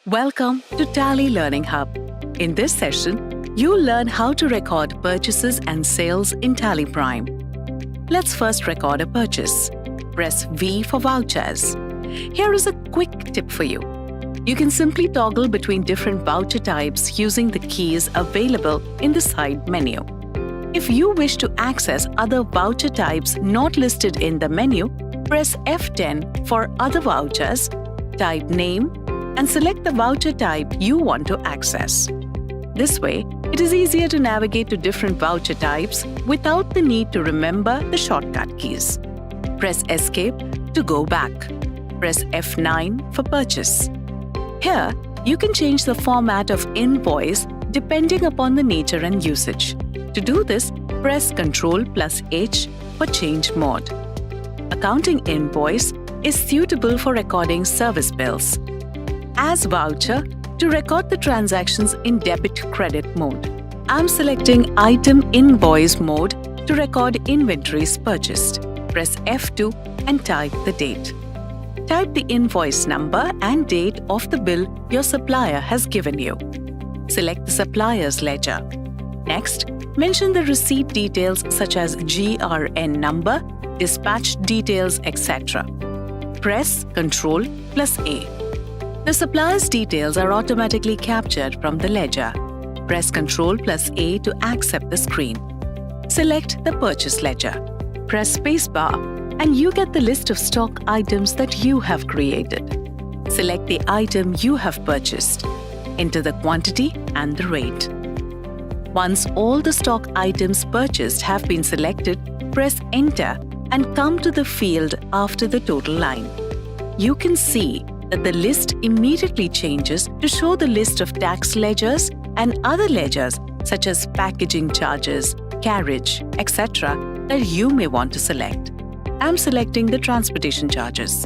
Welcome to Tally Learning Hub. In this session, you'll learn how to record purchases and sales in Tally Prime. Let's first record a purchase. Press V for vouchers. Here is a quick tip for you. You can simply toggle between different voucher types using the keys available in the side menu. If you wish to access other voucher types not listed in the menu, press F10 for other vouchers, type name, and select the voucher type you want to access. This way, it is easier to navigate to different voucher types without the need to remember the shortcut keys. Press Escape to go back. Press F9 for purchase. Here, you can change the format of invoice depending upon the nature and usage. To do this, press Ctrl+H for change mode. Accounting invoice is suitable for recording service bills. As voucher, to record the transactions in debit-credit mode. I'm selecting Item Invoice mode to record inventories purchased. Press F2 and type the date. Type the invoice number and date of the bill your supplier has given you. Select the supplier's ledger. Next, mention the receipt details such as GRN number, dispatch details, etc. Press Ctrl+A. The supplier's details are automatically captured from the ledger. Press Ctrl+A to accept the screen. Select the purchase ledger. Press spacebar and you get the list of stock items that you have created. Select the item you have purchased. Enter the quantity and the rate. Once all the stock items purchased have been selected, press Enter and come to the field after the total line. You can see that the list immediately changes to show the list of tax ledgers and other ledgers such as packaging charges, carriage, etc. that you may want to select. I'm selecting the transportation charges.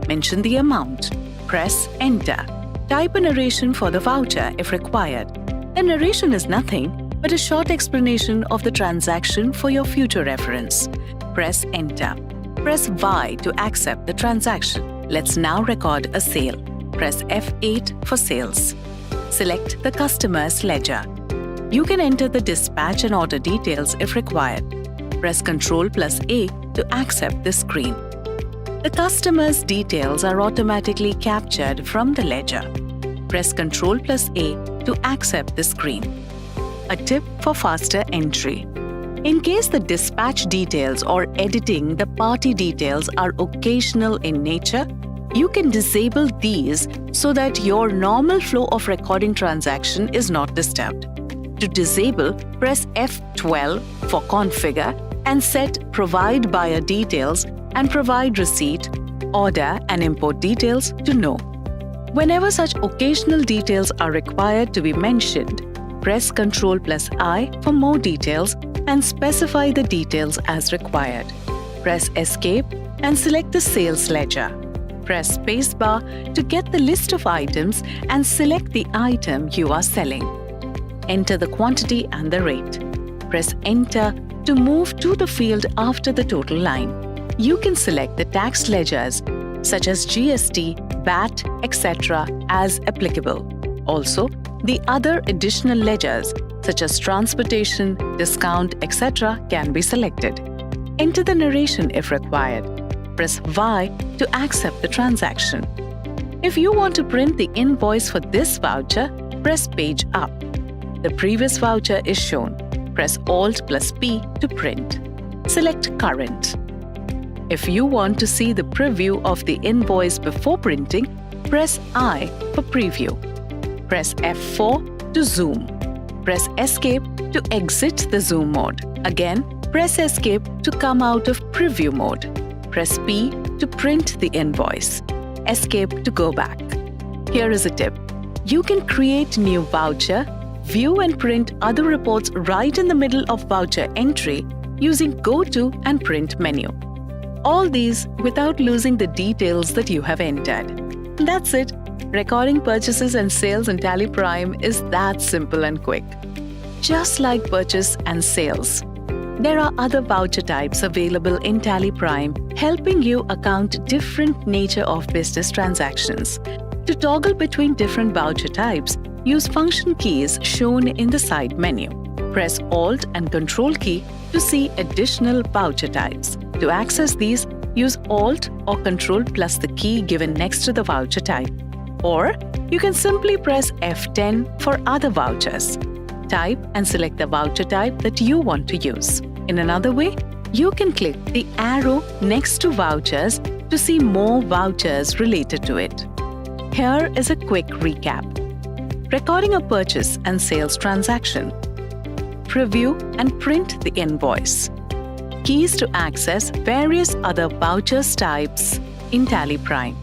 Mention the amount. Press Enter. Type a narration for the voucher if required. The narration is nothing but a short explanation of the transaction for your future reference. Press Enter. Press Y to accept the transaction. Let's now record a sale. Press F8 for sales. Select the customer's ledger. You can enter the dispatch and order details if required. Press Ctrl+A to accept the screen. The customer's details are automatically captured from the ledger. Press Ctrl+A to accept the screen. A tip for faster entry. In case the dispatch details or editing the party details are occasional in nature, you can disable these so that your normal flow of recording transaction is not disturbed. To disable, press F12 for Configure and set Provide Buyer Details and Provide Receipt, Order and Import Details to No. Whenever such occasional details are required to be mentioned, press Ctrl+I for more details and specify the details as required. Press Escape and select the sales ledger. Press Spacebar to get the list of items and select the item you are selling. Enter the quantity and the rate. Press Enter to move to the field after the total line. You can select the tax ledgers such as GST, VAT, etc. as applicable. Also, the other additional ledgers such as transportation, discount, etc. can be selected. Enter the narration if required. Press Y to accept the transaction. If you want to print the invoice for this voucher, press Page Up. The previous voucher is shown. Press Alt+P to print. Select Current. If you want to see the preview of the invoice before printing, press I for Preview. Press F4 to zoom. Press Escape to exit the zoom mode. Again, press Escape to come out of preview mode. Press P to print the invoice. Escape to go back. Here is a tip. You can create new voucher, view and print other reports right in the middle of voucher entry using Go To and Print menu. All these without losing the details that you have entered. That's it. Recording purchases and sales in Tally Prime is that simple and quick. Just like purchase and sales, there are other voucher types available in Tally Prime, helping you account different nature of business transactions. To toggle between different voucher types, use function keys shown in the side menu. Press Alt and Control key to see additional voucher types. To access these, use Alt or Control plus the key given next to the voucher type. Or you can simply press F10 for other vouchers. Type and select the voucher type that you want to use. In another way, you can click the arrow next to vouchers to see more vouchers related to it. Here is a quick recap. Recording a purchase and sales transaction. Preview and print the invoice. Keys to access various other vouchers types in Tally Prime.